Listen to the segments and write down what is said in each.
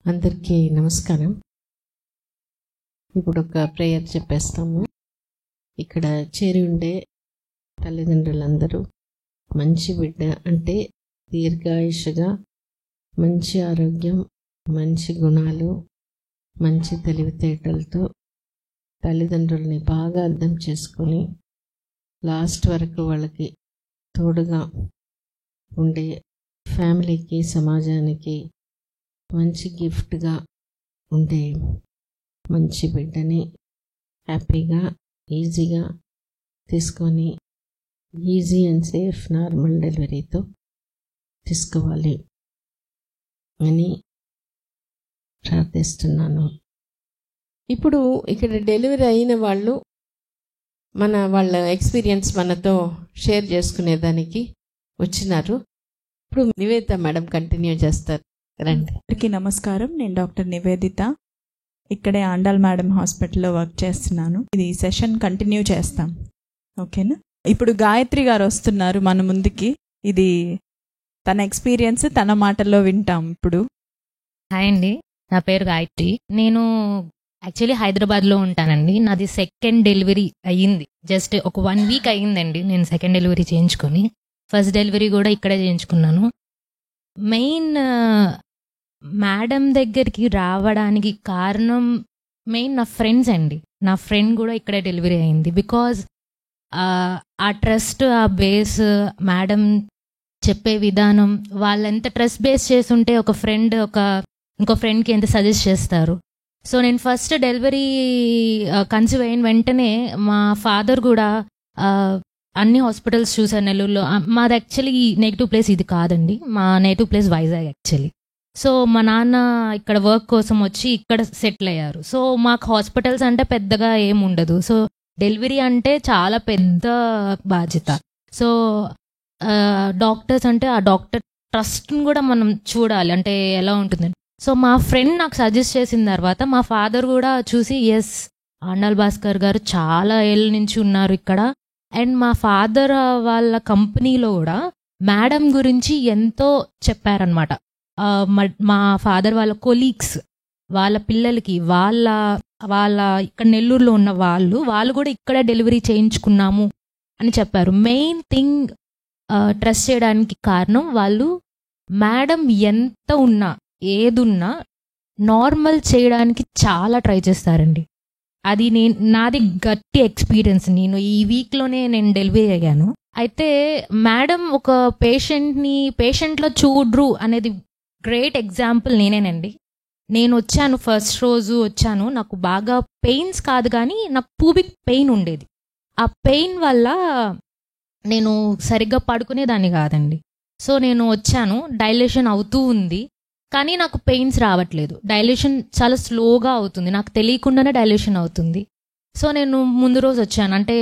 అందరికీ నమస్కారం. ఇప్పుడు ఒక ప్రేయర్ చెప్పేస్తాము. ఇక్కడ చేరి ఉండే తల్లిదండ్రులందరూ మంచి బిడ్డ అంటే దీర్ఘాయుషగా, మంచి ఆరోగ్యం, మంచి గుణాలు, మంచి తెలివితేటలతో తల్లిదండ్రుల్ని బాగా అర్థం చేసుకొని లాస్ట్ వరకు వాళ్ళకి తోడుగా ఉండే ఫ్యామిలీకి, సమాజానికి మంచి గిఫ్ట్గా ఉండే మంచి బిడ్డని హ్యాపీగా, ఈజీగా తీసుకొని ఈజీ అండ్ సేఫ్ నార్మల్ డెలివరీతో తీసుకోవాలి అని ప్రార్థిస్తున్నాను. ఇప్పుడు ఇక్కడ డెలివరీ అయిన వాళ్ళు వాళ్ళ ఎక్స్పీరియన్స్ మనతో షేర్ చేసుకునేదానికి వచ్చినారు. ఇప్పుడు నివేదిత మేడం కంటిన్యూ చేస్తారు. రండి. అందరికీ నమస్కారం. నేను డాక్టర్ నివేదిత. ఇక్కడే ఆండాల్ మేడం హాస్పిటల్లో వర్క్ చేస్తున్నాను. ఇది సెషన్ కంటిన్యూ చేస్తాం, ఓకేనా? ఇప్పుడు గాయత్రి గారు వస్తున్నారు మన ముందుకి. ఇది తన ఎక్స్పీరియన్స్ తన మాటల్లో వింటాం ఇప్పుడు. హాయ్ అండి, నా పేరు గాయత్రి. నేను యాక్చువల్లీ హైదరాబాద్లో ఉంటానండి. నాది సెకండ్ డెలివరీ అయ్యింది. జస్ట్ ఒక 1 వీక్ అయ్యిందండి నేను సెకండ్ డెలివరీ చేయించుకొని. ఫస్ట్ డెలివరీ కూడా ఇక్కడే చేయించుకున్నాను. మెయిన్ మేడం దగ్గరికి రావడానికి కారణం మెయిన్ నా ఫ్రెండ్స్ అండి. నా ఫ్రెండ్ కూడా ఇక్కడే డెలివరీ అయింది. బికాజ్ ఆ ట్రస్ట్, ఆ బేస్, మేడం చెప్పే విధానం, వాళ్ళు ఎంత ట్రస్ట్ బేస్ చేస్తుంటే ఒక ఫ్రెండ్ ఇంకో ఫ్రెండ్కి ఎంత సజెస్ట్ చేస్తారు. సో నేను ఫస్ట్ డెలివరీ కన్సీవ్ అయిన వెంటనే మా ఫాదర్ కూడా అన్ని హాస్పిటల్స్ చూసాను నెల్లూరులో. మాది యాక్చువల్లీ నెగిటివ్ ప్లేస్ ఇది కాదండి, మా native place Vizag actually. So మా నాన్న ఇక్కడ వర్క్ కోసం వచ్చి ఇక్కడ సెటిల్ అయ్యారు. సో మాకు హాస్పిటల్స్ అంటే పెద్దగా ఏముండదు. సో డెలివరీ అంటే చాలా పెద్ద బాధ్యత. సో డాక్టర్స్ అంటే ఆ డాక్టర్ ట్రస్ట్ని కూడా మనం చూడాలి, అంటే ఎలా ఉంటుందని. సో మా ఫ్రెండ్ నాకు సజెస్ట్ చేసిన తర్వాత మా ఫాదర్ కూడా చూసి, ఎస్, ఆండాల్ భాస్కర్ గారు చాలా ఏళ్ళ నుంచి ఉన్నారు ఇక్కడ. అండ్ మా ఫాదర్ వాళ్ళ కంపెనీలో కూడా మేడం గురించి ఎంతో చెప్పారనమాట. మా ఫాదర్ వాళ్ళ కొలీగ్స్, వాళ్ళ పిల్లలకి, వాళ్ళ ఇక్కడ నెల్లూరులో ఉన్న వాళ్ళు కూడా ఇక్కడే డెలివరీ చేయించుకున్నాము అని చెప్పారు. మెయిన్ థింగ్ ట్రస్ట్ చేయడానికి కారణం, వాళ్ళు మేడం ఎంత ఉన్నా ఏదున్నా నార్మల్ చేయడానికి చాలా ట్రై చేస్తారండి. అది నాది గట్టి ఎక్స్పీరియన్స్. నేను ఈ వీక్లోనే నేను డెలివరీ అయ్యాను. అయితే మేడం ఒక పేషెంట్లో చూడ్రు అనేది గ్రేట్ ఎగ్జాంపుల్ నేనేనండి. నేను వచ్చాను, ఫస్ట్ రోజు వచ్చాను, నాకు బాగా పెయిన్స్ కాదు కానీ నాకు పూబిక్ పెయిన్ ఉండేది. ఆ పెయిన్ వల్ల నేను సరిగ్గా పడుకునేదాన్ని కాదండి. సో నేను వచ్చాను, డైలేషన్ అవుతూ ఉంది కానీ నాకు పెయిన్స్ రావట్లేదు. డైలేషన్ చాలా స్లోగా అవుతుంది, నాకు తెలియకుండానే డైలేషన్ అవుతుంది. సో నేను ముందు రోజు వచ్చాను, అంటే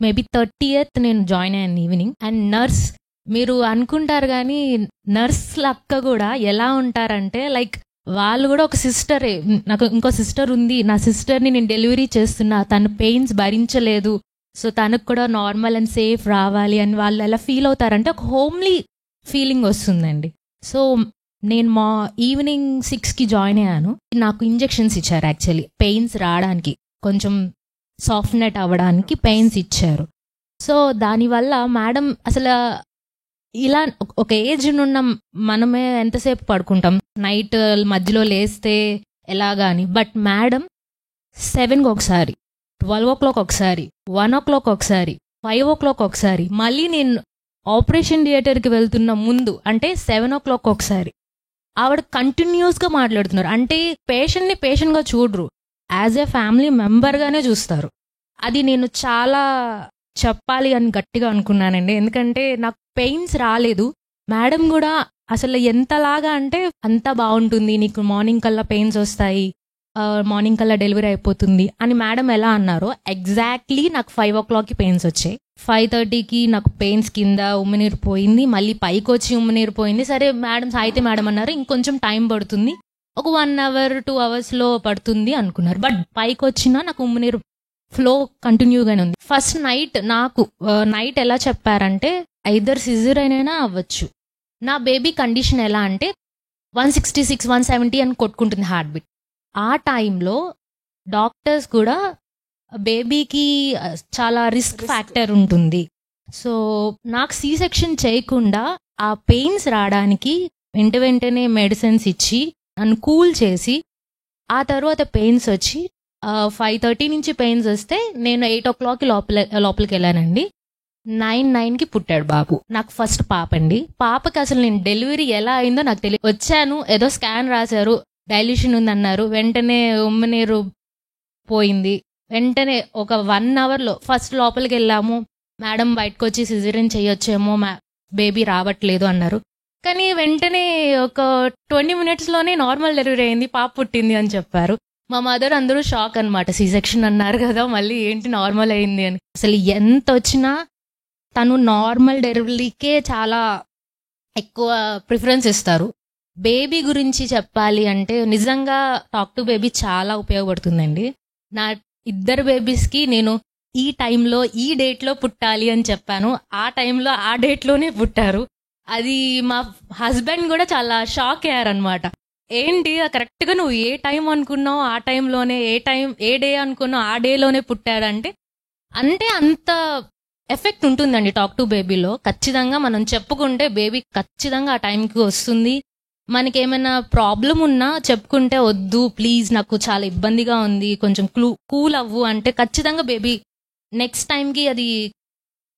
మేబీ 30th నేను జాయిన్ అయ్యాను ఈవినింగ్. అండ్ నర్స్, మీరు అనుకుంటారు కానీ నర్స్ల అక్క కూడా ఎలా ఉంటారంటే లైక్ వాళ్ళు కూడా ఒక సిస్టరే. నాకు ఇంకో సిస్టర్ ఉంది, నా సిస్టర్ని నేను డెలివరీ చేస్తున్నా, తను పెయిన్స్ భరించలేదు, సో తనకు కూడా నార్మల్ అండ్ సేఫ్ రావాలి అని వాళ్ళు ఎలా ఫీల్ అవుతారంటే ఒక హోమ్లీ ఫీలింగ్ వస్తుందండి. సో నేను ఈవినింగ్ 6కి జాయిన్ అయ్యాను. నాకు ఇంజెక్షన్స్ ఇచ్చారు యాక్చువల్లీ పెయిన్స్ రావడానికి, కొంచెం సాఫ్ట్నెట్ అవ్వడానికి పెయిన్స్ ఇచ్చారు. సో దానివల్ల మేడం అసలు ఇలా ఒక ఏజ్ ఉన్న మనమే ఎంతసేపు పడుకుంటాం, నైట్ మధ్యలో లేస్తే ఎలాగాని. బట్ మేడం 7కి ఒకసారి, 12 o'clock ఒకసారి, 1 o'clock ఒకసారి, 5 o'clock ఒకసారి, మళ్ళీ నేను ఆపరేషన్ థియేటర్కి వెళ్తున్న ముందు అంటే 7 o'clock ఒకసారి ఆవిడ కంటిన్యూస్గా మాట్లాడుతున్నారు. అంటే పేషెంట్ని పేషెంట్గా చూడరు, యాజ్ ఏ ఫ్యామిలీ మెంబర్గానే చూస్తారు. అది నేను చాలా చెప్పాలి అని గట్టిగా అనుకున్నానండి. ఎందుకంటే నాకు పెయిన్స్ రాలేదు. మేడం కూడా అసలు ఎంతలాగా అంటే అంత బాగుంటుంది, నీకు మార్నింగ్ కల్లా పెయిన్స్ వస్తాయి, మార్నింగ్ కల్లా డెలివరీ అయిపోతుంది అని మేడం ఎలా అన్నారో ఎగ్జాక్ట్లీ నాకు 5 o'clockకి పెయిన్స్ వచ్చాయి. 5:30కి నాకు పెయిన్స్ కింద ఉమ్మనీరు పోయింది, మళ్ళీ పైకి వచ్చి ఉమ్మనీరు పోయింది. సరే మేడం, సాయితే మేడం అన్నారు ఇంకొంచెం టైం పడుతుంది, ఒక 1 hour 2 hours పడుతుంది అనుకున్నారు. బట్ పైకి వచ్చినా నాకు ఉమ్మనీరు ఫ్లో కంటిన్యూగానే ఉంది. ఫస్ట్ నైట్ ఎలా చెప్పారంటే ఐదర్ సిజరైనా అవ్వచ్చు. నా బేబీ కండిషన్ ఎలా అంటే 166 170 అని కొట్టుకుంటుంది హార్ట్ బీట్. ఆ టైంలో డాక్టర్స్ కూడా బేబీకి చాలా రిస్క్ ఫ్యాక్టర్ ఉంటుంది. సో నాకు సి సెక్షన్ చేయకుండా ఆ పెయిన్స్ రావడానికి వెంటనే మెడిసిన్స్ ఇచ్చి నన్ను కూల్ చేసి, ఆ తర్వాత పెయిన్స్ వచ్చి 5:30 నుంచి పెయిన్స్ వస్తే నేను 8 o'clock లోపలికి వెళ్ళానండి. 9:09కి పుట్టాడు బాబు. నాకు ఫస్ట్ పాప అండి. పాపకి అసలు నేను డెలివరీ ఎలా అయిందో నాకు తెలియదు. వచ్చాను, ఏదో స్కాన్ రాశారు, డైల్యూషన్ ఉందన్నారు, వెంటనే ఉమ్మనీరు పోయింది. వెంటనే ఒక 1 hourలో ఫస్ట్ లోపలికి వెళ్ళాము. మేడం బయటకు వచ్చి సిజేరియన్ చేయొచ్చేమో, బేబీ రావట్లేదు అన్నారు. కానీ వెంటనే ఒక 20 minutesలోనే నార్మల్ డెలివరీ అయింది, పాప పుట్టింది అని చెప్పారు. మా మదర్ అందరూ షాక్ అనమాట. సి సెక్షన్ అన్నారు కదా, మళ్ళీ ఏంటి నార్మల్ అయింది అని. అసలు ఎంత వచ్చినా తను నార్మల్ డెలివరీకే చాలా ఎక్కువ ప్రిఫరెన్స్ ఇస్తారు. బేబీ గురించి చెప్పాలి అంటే నిజంగా టాక్ టు బేబీ చాలా ఉపయోగపడుతుందండి. నా 2 బేబీస్కి నేను ఈ టైంలో ఈ డేట్లో పుట్టాలి అని చెప్పాను. ఆ టైంలో ఆ డేట్లోనే పుట్టారు. అది మా హస్బెండ్ కూడా చాలా షాక్ అయ్యారనమాట. ఏంటి కరెక్ట్గా నువ్వు ఏ టైం అనుకున్నావు ఆ టైంలోనే, ఏ డే అనుకున్నావు ఆ డేలోనే పుట్టాడంటే, అంటే అంత ఎఫెక్ట్ ఉంటుందండి టాక్ టు బేబీలో. ఖచ్చితంగా మనం చెప్పుకుంటే బేబీ ఖచ్చితంగా ఆ టైంకి వస్తుంది. మనకేమైనా ప్రాబ్లం ఉన్నా చెప్పుకుంటే, వద్దు ప్లీజ్ నాకు చాలా ఇబ్బందిగా ఉంది, కొంచెం కూల్ అవ్వు అంటే ఖచ్చితంగా బేబీ నెక్స్ట్ టైంకి అది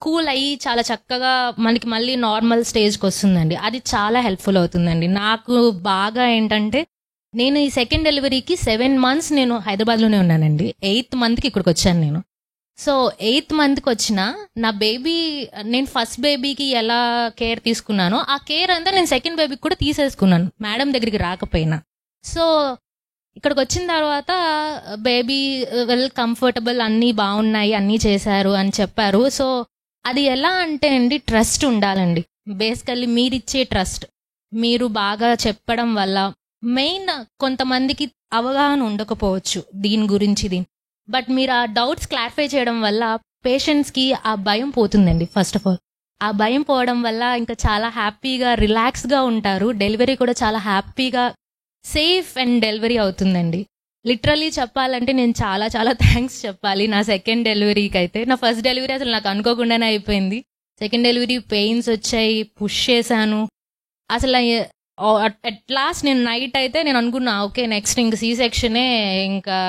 కూల్ అయ్యి చాలా చక్కగా మనకి మళ్ళీ నార్మల్ స్టేజ్కి వస్తుందండి. అది చాలా హెల్ప్ఫుల్ అవుతుందండి. నాకు బాగా ఏంటంటే, నేను ఈ సెకండ్ డెలివరీకి 7 months నేను హైదరాబాద్లోనే ఉన్నానండి. 8th monthకి ఇక్కడికి వచ్చాను నేను. సో 8th monthకి వచ్చిన నా బేబీ, నేను ఫస్ట్ బేబీకి ఎలా కేర్ తీసుకున్నానో ఆ కేర్ అంతా నేను సెకండ్ బేబీకి కూడా తీసేసుకున్నాను, మేడం దగ్గరికి రాకపోయినా. సో ఇక్కడికి వచ్చిన తర్వాత బేబీ వెల్ కంఫర్టబుల్, అన్నీ బాగున్నాయి, అన్నీ చేశారు అని చెప్పారు. సో అది ఎలా అంటే అండి, ట్రస్ట్ ఉండాలండి. బేసికల్లీ మీరిచ్చే ట్రస్ట్, మీరు బాగా చెప్పడం వల్ల, మెయిన్ కొంతమందికి అవగాహన ఉండకపోవచ్చు దీని గురించి, బట్ మీరు ఆ డౌట్స్ క్లారిఫై చేయడం వల్ల పేషెంట్స్కి ఆ భయం పోతుందండి. ఫస్ట్ ఆఫ్ ఆల్ ఆ భయం పోవడం వల్ల ఇంకా చాలా హ్యాపీగా రిలాక్స్గా ఉంటారు. డెలివరీ కూడా చాలా హ్యాపీగా సేఫ్ అండ్ డెలివరీ అవుతుందండి. లిటరలీ చెప్పాలంటే నేను చాలా చాలా థ్యాంక్స్ చెప్పాలి నా సెకండ్ డెలివరీకి అయితే. నా ఫస్ట్ డెలివరీ అసలు నాకు అనుకోకుండానే అయిపోయింది. సెకండ్ డెలివరీ పెయిన్స్ వచ్చాయి, పుష్ చేశాను. అసలు అట్ లాస్ట్ నేను నైట్ అయితే నేను అనుకున్నా, ఓకే నెక్స్ట్ ఇంక సి సెక్షనే, ఇంకా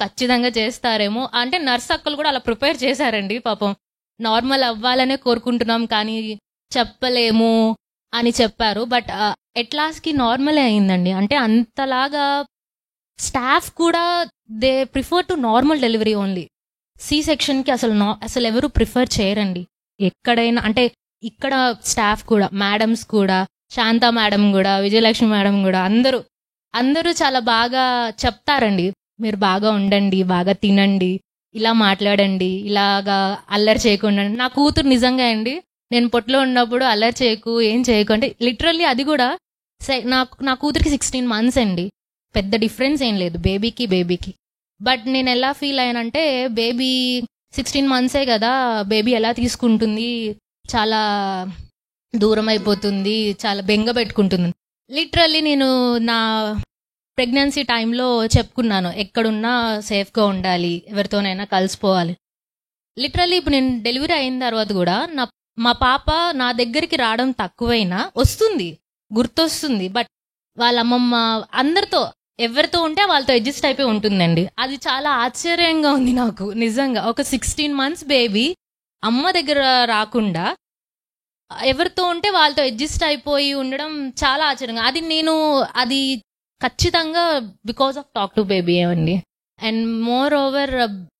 ఖచ్చితంగా చేస్తారేమో అంటే. నర్స్ అక్కలు కూడా అలా ప్రిపేర్ చేశారండి పాపం. నార్మల్ అవ్వాలనే కోరుకుంటున్నాం కానీ చెప్పలేము అని చెప్పారు. బట్ ఎట్ లాస్ట్కి నార్మలే అయిందండి. అంటే అంతలాగా స్టాఫ్ కూడా they prefer to normal delivery only. C సెక్షన్కి అసలు ఎవరు ప్రిఫర్ చేయరండి ఎక్కడైనా. అంటే ఇక్కడ స్టాఫ్ కూడా, మేడమ్స్ కూడా, శాంత మేడం కూడా, విజయలక్ష్మి మేడం కూడా అందరూ చాలా బాగా చెప్తారండి. మీరు బాగా ఉండండి, బాగా తినండి, ఇలా మాట్లాడండి, ఇలాగా అల్లరి చేయకుండా. నా కూతురు నిజంగా అండి, నేను పొట్టులో ఉన్నప్పుడు అల్లరి చేయకు, ఏం చేయకు అంటే లిటరల్లీ అది కూడా. నా కూతురికి 16 months అండి. పెద్ద డిఫరెన్స్ ఏం లేదు బేబీకి. బట్ నేను ఎలా ఫీల్ అయ్యానంటే, బేబీ 16 months కదా, బేబీ ఎలా తీసుకుంటుంది, చాలా దూరం అయిపోతుంది, చాలా బెంగ పెట్టుకుంటుంది. లిటరల్లీ నేను నా ప్రెగ్నెన్సీ టైంలో చెప్పుకున్నాను, ఎక్కడున్నా సేఫ్గా ఉండాలి, ఎవరితోనైనా కలిసిపోవాలి. లిటరల్లీ ఇప్పుడు నేను డెలివరీ అయిన తర్వాత కూడా మా పాప నా దగ్గరికి రావడం తక్కువైనా వస్తుంది, గుర్తొస్తుంది. బట్ వాళ్ళ అమ్మమ్మ అందరితో ఎవరితో ఉంటే వాళ్ళతో అడ్జస్ట్ అయిపోయి ఉంటుందండి. అది చాలా ఆశ్చర్యంగా ఉంది నాకు నిజంగా. ఒక 16 months బేబీ అమ్మ దగ్గర రాకుండా ఎవరితో ఉంటే వాళ్ళతో అడ్జస్ట్ అయిపోయి ఉండడం చాలా ఆశ్చర్యంగా. అది ఖచ్చితంగా because of talk to baby అండి. And moreover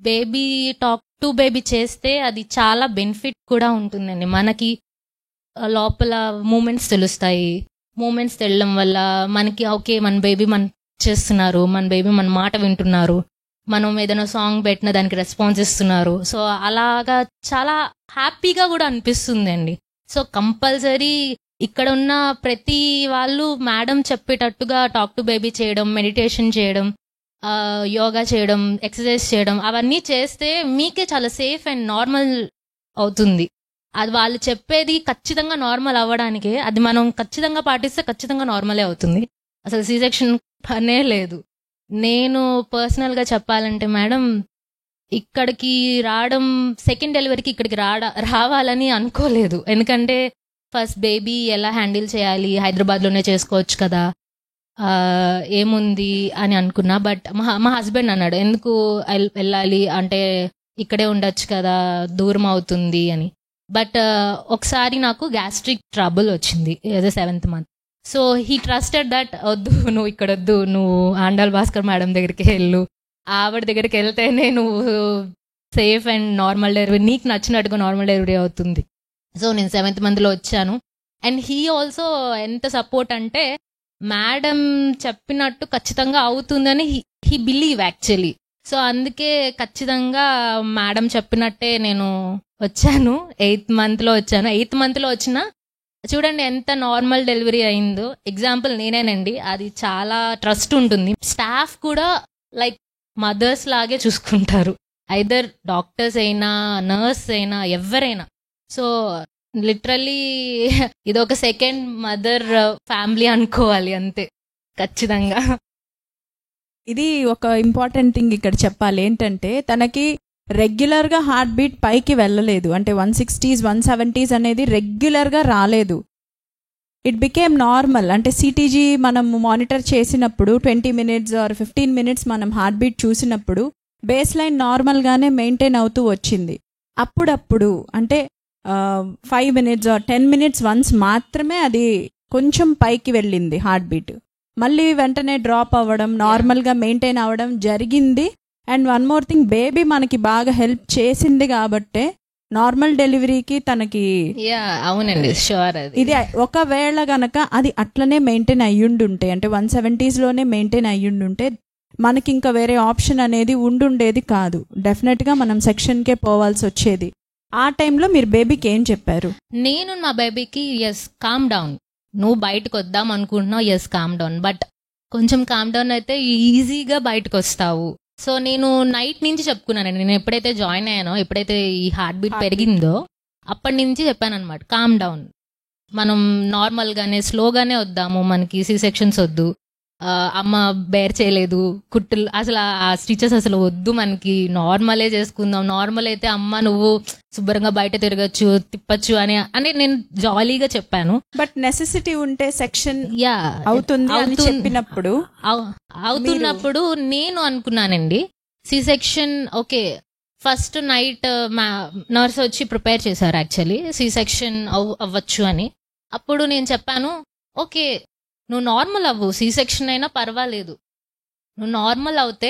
baby talk to baby చేస్తే అది చాలా బెనిఫిట్ కూడా ఉంటుందండి. మనకి లోపల మూమెంట్స్ తెలుస్తాయి. మూమెంట్స్ తెలియడం వల్ల మనకి ఓకే మన బేబీ చేస్తున్నారు, మన బేబీ మన మాట వింటున్నారు, మనం ఏదైనా సాంగ్ పెట్టినా దానికి రెస్పాన్స్ ఇస్తున్నారు. సో అలాగా చాలా హ్యాపీగా కూడా అనిపిస్తుంది అండి. సో కంపల్సరీ ఇక్కడ ఉన్న ప్రతి వాళ్ళు మేడం చెప్పేటట్టుగా టాక్ టు బేబీ చేయడం, మెడిటేషన్ చేయడం, యోగా చేయడం, ఎక్సర్సైజ్ చేయడం, అవన్నీ చేస్తే మీకే చాలా సేఫ్ అండ్ నార్మల్ అవుతుంది. అది వాళ్ళు చెప్పేది ఖచ్చితంగా నార్మల్ అవ్వడానికే, అది మనం ఖచ్చితంగా పాటిస్తే ఖచ్చితంగా నార్మలే అవుతుంది. అసలు సి సెక్షన్ పనే లేదు. నేను పర్సనల్గా చెప్పాలంటే మేడం, ఇక్కడికి రావడం, సెకండ్ డెలివరీకి ఇక్కడికి రావాలని అనుకోలేదు. ఎందుకంటే ఫస్ట్ బేబీ ఎలా హ్యాండిల్ చేయాలి, హైదరాబాద్లోనే చేసుకోవచ్చు కదా, ఏముంది అని అనుకున్నా. బట్ మా హస్బెండ్ అన్నాడు, ఎందుకు వెళ్ళాలి అంటే ఇక్కడే ఉండొచ్చు కదా, దూరం అవుతుంది అని. బట్ ఒకసారి నాకు గ్యాస్ట్రిక్ ట్రబుల్ వచ్చింది, ఏదో 7th month. So he trusted that, వద్దు నువ్వు ఇక్కడ వద్దు, నువ్వు ఆండాల్ భాస్కర్ మేడం దగ్గరికి వెళ్ళు, ఆవిడ దగ్గరికి వెళ్తేనే నువ్వు సేఫ్ అండ్ నార్మల్ డెలివరీ, నీకు నచ్చినట్టుగా నార్మల్ డెలివరీ అవుతుంది. సో నేను 7th month వచ్చాను. అండ్ హీ ఆల్సో ఎంత సపోర్ట్ అంటే, మేడం చెప్పినట్టు ఖచ్చితంగా అవుతుందని హీ బిలీవ్ యాక్చువల్లీ. సో అందుకే ఖచ్చితంగా మేడం చెప్పినట్టే నేను వచ్చాను. 8th month వచ్చాను. 8th month వచ్చిన చూడండి ఎంత నార్మల్ డెలివరీ అయిందో. ఎగ్జాంపుల్ నేనేనండి, అది చాలా ట్రస్ట్ ఉంటుంది. స్టాఫ్ కూడా లైక్ మదర్స్ లాగే చూసుకుంటారు, ఐదర్ డాక్టర్స్ అయినా నర్స్ అయినా ఎవరైనా. సో లిటరల్లీ ఇది ఒక సెకండ్ మదర్ ఫ్యామిలీ అనుకోవాలి అంతే, ఖచ్చితంగా. ఇది ఒక ఇంపార్టెంట్ థింగ్ ఇక్కడ చెప్పాలి ఏంటంటే, తనకి రెగ్యులర్గా హార్ట్ బీట్ పైకి వెళ్ళలేదు, అంటే 160s 170s అనేది రెగ్యులర్గా రాలేదు. It became normal. అంటే సిటీజీ మనం మానిటర్ చేసినప్పుడు 20 minutes ఆర్ 15 minutes మనం హార్ట్ బీట్ చూసినప్పుడు బేస్ లైన్ నార్మల్గానే మెయింటైన్ అవుతూ వచ్చింది. అప్పుడప్పుడు అంటే 5 minutes ఆర్ 10 minutes వన్స్ మాత్రమే అది కొంచెం పైకి వెళ్ళింది హార్ట్ బీట్, మళ్ళీ వెంటనే డ్రాప్ అవ్వడం, నార్మల్గా మెయింటైన్ అవ్వడం జరిగింది. And one more thing, baby మనకి బాగా హెల్ప్ చేసింది కాబట్టే నార్మల్ డెలివరీకి తనకి. అవునండి, షూర్. ఇది ఒకవేళ గనక అది అట్లనే మెయింటైన్ అయ్యుండుంటే, అంటే 170s మెయింటైన్ అయ్యుండుంటే మనకి ఇంకా వేరే ఆప్షన్ అనేది ఉండుండేది కాదు. డెఫినెట్గా మనం సెక్షన్కే పోవాల్సి వచ్చేది. ఆ టైంలో మీరు బేబీకి ఏం చెప్పారు? నేను నా బేబీకి ఎస్ కామ్ డౌన్, నువ్వు బయటకు వద్దాం అనుకుంటున్నావు, ఎస్ కామ్ డౌన్, బట్ కొంచెం కామ్ డౌన్ అయితే ఈజీగా బయటకు వస్తావు. సో నేను నైట్ నుంచి చెప్పుకున్నానండి, నేను ఎప్పుడైతే జాయిన్ అయ్యానో, ఎప్పుడైతే ఈ హార్ట్ బీట్ పెరిగిందో అప్పటి నుంచి చెప్పాను అనమాట, కామ్ డౌన్, మనం నార్మల్గానే స్లోగానే వద్దాము, మనకి సి సెక్షన్స్ వద్దు, అమ్మ బేర్ చేయలేదు, కుట్టులు అసలు ఆ స్టిచెస్ అసలు వద్దు, మనకి నార్మలే చేసుకుందాం, నార్మల్ అయితే అమ్మ నువ్వు శుభ్రంగా బయట తిరగచ్చు, తిప్పచ్చు అని నేను జాలీగా చెప్పాను. బట్ నెసెసిటీ ఉంటే సెక్షన్ అవుతున్నప్పుడు నేను అనుకున్నానండి C section okay. First night nurse వచ్చి ప్రిపేర్ చేశారు యాక్చువల్లీ సి సెక్షన్ అవ్వచ్చు అని. అప్పుడు నేను చెప్పాను, ఓకే నువ్వు నార్మల్ అవ్వు, సి సెక్షన్ అయినా పర్వాలేదు, నువ్వు నార్మల్ అవుతే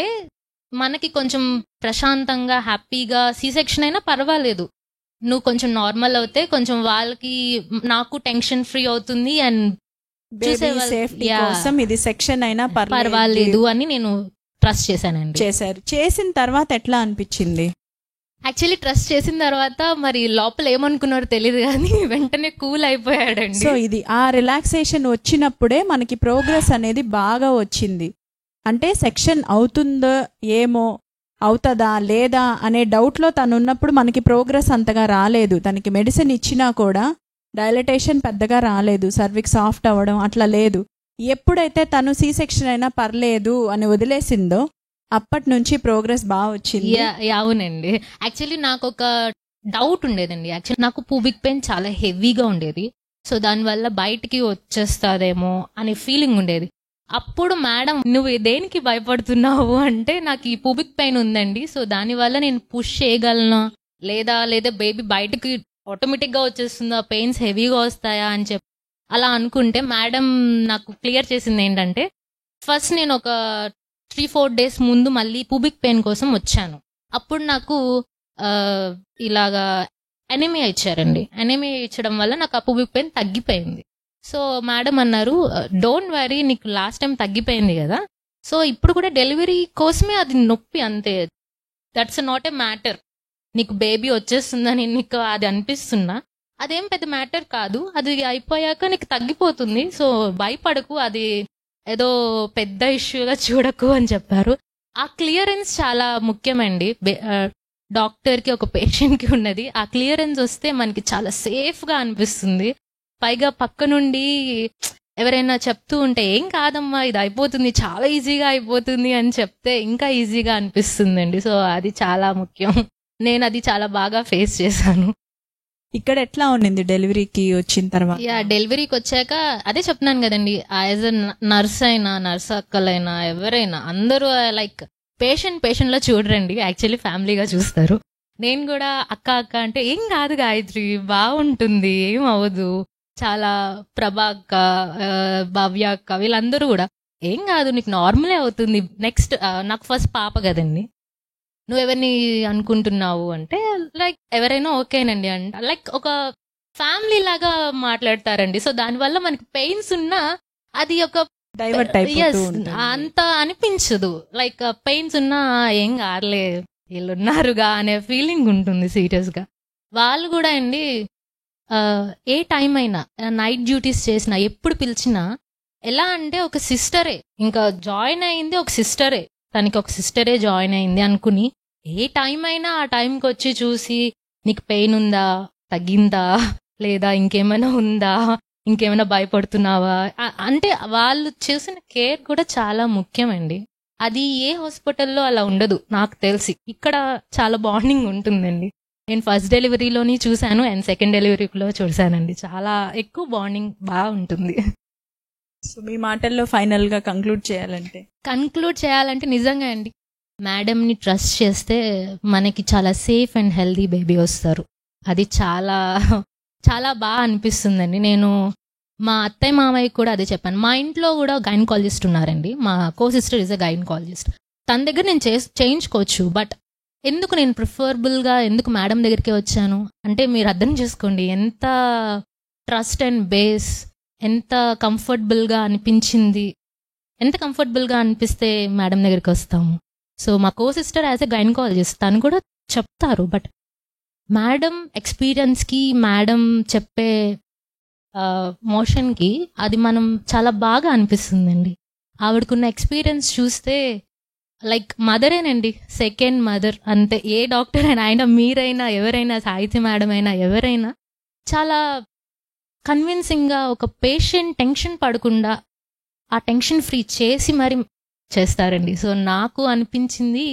మనకి కొంచెం ప్రశాంతంగా హ్యాపీగా, సి సెక్షన్ అయినా పర్వాలేదు, నువ్వు కొంచెం నార్మల్ అవుతే కొంచెం వాళ్ళకి నాకు టెన్షన్ ఫ్రీ అవుతుంది అండ్ సేఫ్టీ కోసం ఇది సెక్షన్ అయినా పర్వాలేదు అని నేను ట్రస్ట్ చేశానండి. చేసిన తర్వాత ఎట్లా అనిపించింది? యాక్చువల్లీ ట్రస్ట్ చేసిన తర్వాత మరి లోపల ఏమనుకున్నారో తెలియదు కానీ వెంటనే కూల్ అయిపోయాడండి. సో ఇది ఆ రిలాక్సేషన్ వచ్చినప్పుడే మనకి ప్రోగ్రెస్ అనేది బాగా వచ్చింది. అంటే సెక్షన్ అవుతుందో ఏమో, అవుతుందా లేదా అనే డౌట్లో తను ఉన్నప్పుడు మనకి ప్రోగ్రెస్ అంతగా రాలేదు. తనకి మెడిసిన్ ఇచ్చినా కూడా డైలటేషన్ పెద్దగా రాలేదు, సర్విక్స్ సాఫ్ట్ అవ్వడం అట్లా లేదు. ఎప్పుడైతే తను సి సెక్షన్ అయినా పర్లేదు అని వదిలేసిందో అప్పటి నుంచి ప్రోగ్రెస్ బాగా వచ్చింది. అవునండి. యాక్చువల్లీ నాకు ఒక డౌట్ ఉండేదండి. యాక్చువల్లీ నాకు పూబిక్ పెయిన్ చాలా హెవీగా ఉండేది. సో దానివల్ల బయటికి వచ్చేస్తాదేమో అనే ఫీలింగ్ ఉండేది. అప్పుడు మేడం నువ్వు దేనికి భయపడుతున్నావు అంటే, నాకు ఈ పూబిక్ పెయిన్ ఉందండి, సో దానివల్ల నేను పుష్ చేయగలను లేదా బేబీ బయటకి ఆటోమేటిక్గా వచ్చేస్తుందా, పెయిన్స్ హెవీగా వస్తాయా అని చెప్పి అలా అనుకుంటే మేడం నాకు క్లియర్ చేసింది ఏంటంటే, ఫస్ట్ నేను ఒక 3-4 days ముందు మళ్ళీ పూబిక్ పెయిన్ కోసం వచ్చాను. అప్పుడు నాకు ఇలాగా ఎనీమియా ఇచ్చారండి. ఎనీమియా ఇచ్చడం వల్ల నాకు ఆ పూబిక్ పెయిన్ తగ్గిపోయింది. సో మేడం అన్నారు, డోంట్ వరీ, నీకు లాస్ట్ టైం తగ్గిపోయింది కదా, సో ఇప్పుడు కూడా డెలివరీ కోసమే అది నొప్పి అంతే, దట్స్ నాట్ ఏ మ్యాటర్. నీకు బేబీ వచ్చేస్తుందని నీకు అది అనిపిస్తున్నా, అదేం పెద్ద మ్యాటర్ కాదు, అది అయిపోయాక నీకు తగ్గిపోతుంది, సో భయపడకు, అది ఏదో పెద్ద ఇష్యూగా చూడకు అని చెప్పారు. ఆ క్లియరెన్స్ చాలా ముఖ్యమండి. డాక్టర్కి ఒక పేషెంట్కి ఉన్నది. ఆ క్లియరెన్స్ వస్తే మనకి చాలా సేఫ్గా అనిపిస్తుంది. పైగా పక్క నుండి ఎవరైనా చెప్తూ ఉంటే ఏం కాదమ్మా ఇది అయిపోతుంది, చాలా ఈజీగా అయిపోతుంది అని చెప్తే ఇంకా ఈజీగా అనిపిస్తుందండి. సో అది చాలా ముఖ్యం. నేను అది చాలా బాగా ఫేస్ చేశాను. ఇక్కడ ఎట్లా ఉండింది డెలివరీకి వచ్చిన తర్వాత? డెలివరీకి వచ్చాక అదే చెప్తున్నాను కదండి, యాజ్ అ నర్స్ అయినా, నర్స్ అక్కలైనా, ఎవరైనా అందరూ లైక్ పేషెంట్ లా చూడరండి, యాక్చువల్లీ ఫ్యామిలీగా చూస్తారు. నేను కూడా అక్క అంటే ఏం కాదు గాయత్రి, బాగుంటుంది, ఏం అవ్వదు, చాలా ప్రభా అక్క, భవ్య అక్క, వీళ్ళందరూ కూడా ఏం కాదు, నీకు నార్మలే అవుతుంది. నెక్స్ట్ నాకు ఫస్ట్ పాప కదండి, నువ్వెవరిని అనుకుంటున్నావు అంటే లైక్ ఎవరైనా ఓకేనండి అంట, లైక్ ఒక ఫ్యామిలీ లాగా మాట్లాడతారండి. సో దానివల్ల మనకి పెయిన్స్ ఉన్నా అది ఒక డైవర్ట్ అంత అనిపించదు, లైక్ పెయిన్స్ ఉన్నా ఏం కాదులే వీళ్ళు ఉన్నారుగా అనే ఫీలింగ్ ఉంటుంది. సీరియస్ గా వాళ్ళు కూడా అండి ఏ టైం అయినా నైట్ డ్యూటీస్ చేసినా ఎప్పుడు పిలిచినా ఎలా అంటే ఒక సిస్టరే, ఇంకా జాయిన్ అయింది ఒక సిస్టరే, తనకి ఒక సిస్టరే జాయిన్ అయింది అనుకుని ఏ టైం అయినా ఆ టైంకి వచ్చి చూసి నీకు పెయిన్ ఉందా, తగ్గిందా, లేదా ఇంకేమైనా ఉందా, ఇంకేమైనా భయపడుతున్నావా అంటే వాళ్ళు చేసిన కేర్ కూడా చాలా ముఖ్యమండి. అది ఏ హాస్పిటల్లో అలా ఉండదు నాకు తెలిసి, ఇక్కడ చాలా బాండింగ్ ఉంటుందండి. నేను ఫస్ట్ డెలివరీలోని చూశాను అండ్ సెకండ్ డెలివరీలో చూశానండి, చాలా ఎక్కువ బాండింగ్ బాగా ఉంటుంది. సో మీ మాటల్లో ఫైనల్ గా కంక్లూడ్ చేయాలంటే నిజంగా అండి మేడంని ట్రస్ట్ చేస్తే మనకి చాలా సేఫ్ అండ్ హెల్దీ బేబీ వస్తారు. అది చాలా చాలా బాగా అనిపిస్తుందండి. నేను మా అత్తయ్య మామయ్య కూడా అదే చెప్పాను. మా ఇంట్లో కూడా గైనకాలజిస్ట్ ఉన్నారండి, మా కో సిస్టర్ ఇస్ అ గైనకాలజిస్ట్. తన దగ్గర నేను చేయించుకోవచ్చు, బట్ ఎందుకు నేను ప్రిఫరబుల్గా ఎందుకు మేడం దగ్గరికి వచ్చాను అంటే మీరు అర్థం చేసుకోండి ఎంత ట్రస్ట్ అండ్ బేస్, ఎంత కంఫర్టబుల్గా అనిపించింది, ఎంత కంఫర్టబుల్గా అనిపిస్తే మేడం దగ్గరికి వస్తాము. సో మా కో సిస్టర్ యాజ్ ఎ గైనకాలజిస్ట్ తను కూడా చెప్తారు, బట్ మేడం ఎక్స్పీరియన్స్కి, మేడం చెప్పే మోషన్కి అది మనం చాలా బాగా అనిపిస్తుందండి. ఆవిడకున్న ఎక్స్పీరియన్స్ చూస్తే లైక్ మదరేనండి, సెకండ్ మదర్ అంతే. ఏ డాక్టర్ అయినా మీరైనా ఎవరైనా, సాహిత్య మేడం అయినా ఎవరైనా చాలా కన్విన్సింగ్గా ఒక పేషెంట్ టెన్షన్ పడకుండా ఆ టెన్షన్ ఫ్రీ చేసి మరి చేస్తారండి. సో నాకు అనిపించింది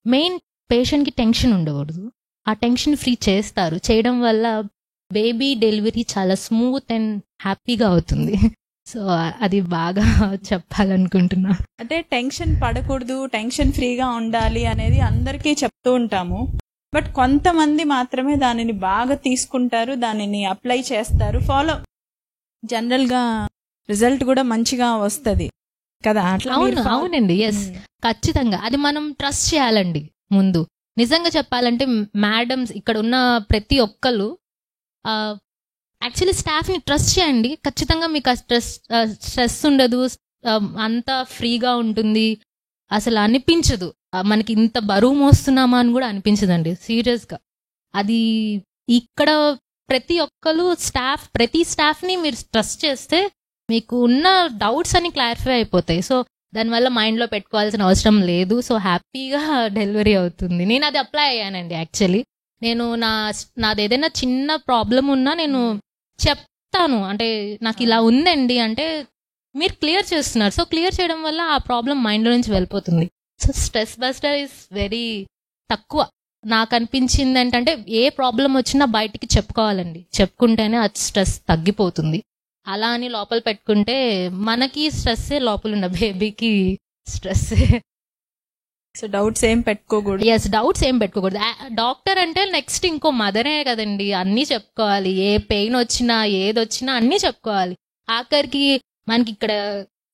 మెయిన్ పేషెంట్కి టెన్షన్ ఉండకూడదు, ఆ టెన్షన్ ఫ్రీ చేస్తారు. చేయడం వల్ల బేబీ డెలివరీ చాలా స్మూత్ అండ్ హ్యాపీగా అవుతుంది. సో అది బాగా చెప్పాలనుకుంటున్నా. అంటే టెన్షన్ పడకూడదు, టెన్షన్ ఫ్రీగా ఉండాలి అనేది అందరికీ చెప్తూ ఉంటాము, బట్ కొంతమంది మాత్రమే దానిని బాగా తీసుకుంటారు, దానిని అప్లై చేస్తారు, ఫాలో. జనరల్గా రిజల్ట్ కూడా మంచిగా వస్తుంది కదా. అవునండి, ఎస్, ఖచ్చితంగా. అది మనం ట్రస్ట్ చేయాలండి ముందు. నిజంగా చెప్పాలంటే మేడమ్స్ ఇక్కడ ఉన్న ప్రతి ఒక్కరు యాక్చువల్లీ స్టాఫ్ని ట్రస్ట్ చేయండి, ఖచ్చితంగా మీకు ఆ స్ట్రెస్ ఉండదు, అంతా ఫ్రీగా ఉంటుంది, అసలు అనిపించదు మనకి ఇంత బరువు మోస్తున్నామా అని కూడా అనిపించదండి సీరియస్గా. అది ఇక్కడ ప్రతి ఒక్కరు ప్రతి స్టాఫ్ని మీరు ట్రస్ట్ చేస్తే మీకు ఉన్న డౌట్స్ అని క్లారిఫై అయిపోతాయి. సో దానివల్ల మైండ్లో పెట్టుకోవాల్సిన అవసరం లేదు. సో హ్యాపీగా డెలివరీ అవుతుంది. నేను అది అప్లై అయ్యానండి. యాక్చువల్లీ నేను నాది ఏదైనా చిన్న ప్రాబ్లం ఉన్నా నేను చెప్తాను, అంటే నాకు ఇలా ఉందండి అంటే మీరు క్లియర్ చేస్తున్నారు. సో క్లియర్ చేయడం వల్ల ఆ ప్రాబ్లం మైండ్లో నుంచి వెళ్ళిపోతుంది. So stress buster is very తక్కువ. నాకు అనిపించింది ఏంటంటే ఏ ప్రాబ్లం వచ్చినా బయటికి చెప్పుకోవాలండి, చెప్పుకుంటేనే ఆ స్ట్రెస్ తగ్గిపోతుంది. అలా అని లోపల పెట్టుకుంటే మనకి స్ట్రెస్సే, లోపల ఉన్న బేబీకి స్ట్రెస్సే. సో డౌట్స్ ఏం పెట్టుకోకూడదు. ఎస్, డౌట్స్ ఏం పెట్టుకోకూడదు. డాక్టర్ అంటే నెక్స్ట్ ఇంకో మదరే కదండి, అన్నీ చెప్పుకోవాలి. ఏ పెయిన్ వచ్చినా ఏదొచ్చినా అన్నీ చెప్పుకోవాలి. ఆఖరికి మనకి ఇక్కడ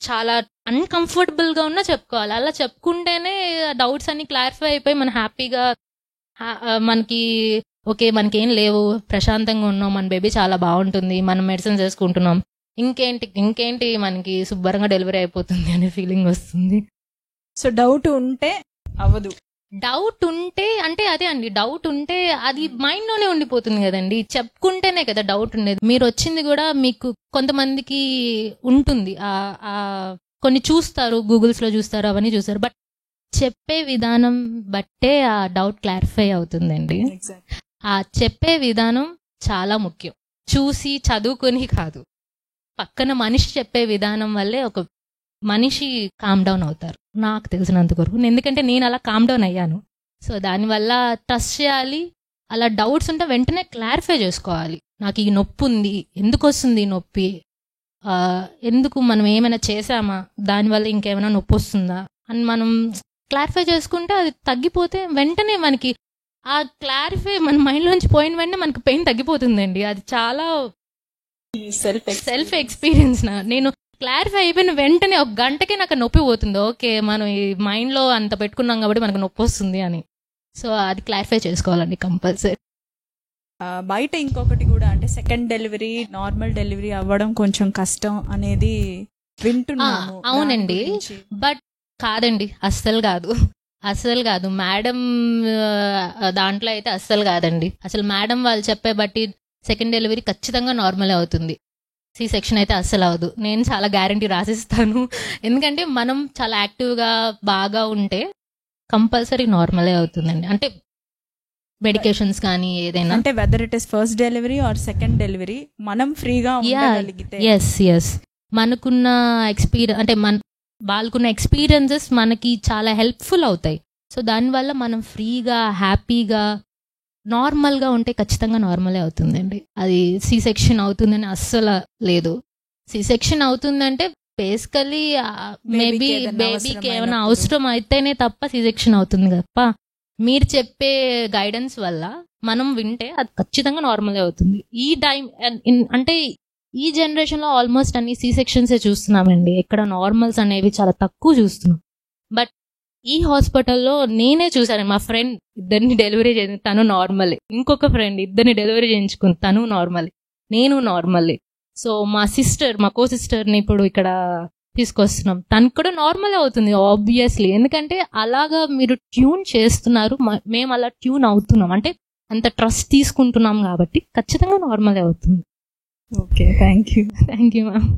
చాలా అన్కంఫర్టబుల్గా ఉన్నా చెప్పుకోవాలి. అలా చెప్పుకుంటేనే డౌట్స్ అన్ని క్లారిఫై అయిపోయి మనం హ్యాపీగా మనకి ఓకే మనకేం లేవు, ప్రశాంతంగా ఉన్నాం, మన బేబీ చాలా బాగుంటుంది, మనం మెడిసిన్స్ వేసుకుంటున్నాం, ఇంకేంటి మనకి శుభ్రంగా డెలివరీ అయిపోతుంది అనే ఫీలింగ్ వస్తుంది. సో డౌట్ ఉంటే అవ్వదు. డౌట్ ఉంటే అంటే అదే అండి, డౌట్ ఉంటే అది మైండ్లోనే ఉండిపోతుంది కదండి. చెప్పుకుంటేనే కదా డౌట్ ఉండేది. మీరు వచ్చింది కూడా మీకు కొంతమందికి ఉంటుంది, కొన్ని చూస్తారు, గూగుల్స్లో చూస్తారు, అవన్నీ చూస్తారు, బట్ చెప్పే విధానం బట్టే ఆ డౌట్ క్లారిఫై అవుతుందండి. ఆ చెప్పే విధానం చాలా ముఖ్యం, చూసి చదువుకొని కాదు. పక్కన మనిషి చెప్పే విధానం వల్లే ఒక మనిషి కామ్ డౌన్ అవుతారు, నాకు తెలిసినంత వరకు. ఎందుకంటే నేను అలా కామ్ డౌన్ అయ్యాను. సో దానివల్ల ట్రస్ట్ చేయాలి. అలా డౌట్స్ ఉంటే వెంటనే క్లారిఫై చేసుకోవాలి. నాకు ఈ నొప్పి ఉంది, ఎందుకు వస్తుంది ఈ నొప్పి, ఎందుకు మనం ఏమైనా చేసామా, దానివల్ల ఇంకేమైనా నొప్పి వస్తుందా అని మనం క్లారిఫై చేసుకుంటే అది తగ్గిపోతే వెంటనే మనకి ఆ క్లారిఫై మన మైండ్లోంచి పోయిన వెంటనే మనకి పెయిన్ తగ్గిపోతుందండి. అది చాలా సెల్ఫ్ ఎక్స్పీరియన్స్. నేను క్లారిఫై అయిపోయిన వెంటనే ఒక గంటకే నాకు నొప్పి పోతుంది. ఓకే, మనం ఈ మైండ్లో అంత పెట్టుకున్నాం కాబట్టి మనకు నొప్పి వస్తుంది అని. సో అది క్లారిఫై చేసుకోవాలండి కంపల్సరీ. బయట ఇంకొకటి కూడా అంటే సెకండ్ డెలివరీ నార్మల్ డెలివరీ అవ్వడం కొంచెం కష్టం అనేది వింటున్నాము. అవునండి, బట్ కాదండి, అస్సలు కాదు మేడం దాంట్లో అయితే అస్సలు కాదండి. అసలు మేడం వాళ్ళు చెప్పే బట్టి సెకండ్ డెలివరీ ఖచ్చితంగా నార్మల్ అవుతుంది, సి సెక్షన్ అయితే అస్సలు అవ్వదు. నేను చాలా గ్యారంటీ రాసిస్తాను. ఎందుకంటే మనం చాలా యాక్టివ్గా బాగా ఉంటే కంపల్సరీ నార్మలే అవుతుందండి. అంటే మెడికేషన్స్ కానీ ఏదైనా, అంటే whether it is first delivery or second delivery మనం ఫ్రీగా ఉండగలిగితే. ఎస్ మనకున్న ఎక్స్పీరియన్స్ అంటే వాళ్ళకున్న ఎక్స్పీరియన్సెస్ మనకి చాలా హెల్ప్ఫుల్ అవుతాయి. సో దానివల్ల మనం ఫ్రీగా హ్యాపీగా నార్మల్గా ఉంటే ఖచ్చితంగా నార్మలే అవుతుందండి. అది సి సెక్షన్ అవుతుందని అస్సలు లేదు. సి సెక్షన్ అవుతుందంటే బేసికలీ మేబీ బేబీకి ఏమైనా అవసరం అయితేనే తప్ప సి సెక్షన్ అవుతుంది తప్ప మీరు చెప్పే గైడెన్స్ వల్ల మనం వింటే అది ఖచ్చితంగా నార్మలే అవుతుంది. ఈ టైం అంటే ఈ జనరేషన్లో ఆల్మోస్ట్ అన్ని సి సెక్షన్సే చూస్తున్నామండి. ఎక్కడ నార్మల్స్ అనేవి చాలా తక్కువ చూస్తున్నాం. బట్ ఈ హాస్పిటల్లో నేనే చూసాను, మా ఫ్రెండ్ ఇద్దరిని డెలివరీ చేసి తను నార్మలే, ఇంకొక ఫ్రెండ్ ఇద్దరిని డెలివరీ చేయించుకుని తను నార్మలే, నేను నార్మలే. సో మా కో సిస్టర్ని ఇప్పుడు ఇక్కడ తీసుకొస్తున్నాం, తనకు కూడా నార్మల్ అవుతుంది ఆబ్వియస్లీ. ఎందుకంటే అలాగా మీరు ట్యూన్ చేస్తున్నారు, మేము అలా ట్యూన్ అవుతున్నాం, అంటే అంత ట్రస్ట్ తీసుకుంటున్నాం కాబట్టి ఖచ్చితంగా నార్మలే అవుతుంది. Okay, thank you ma'am.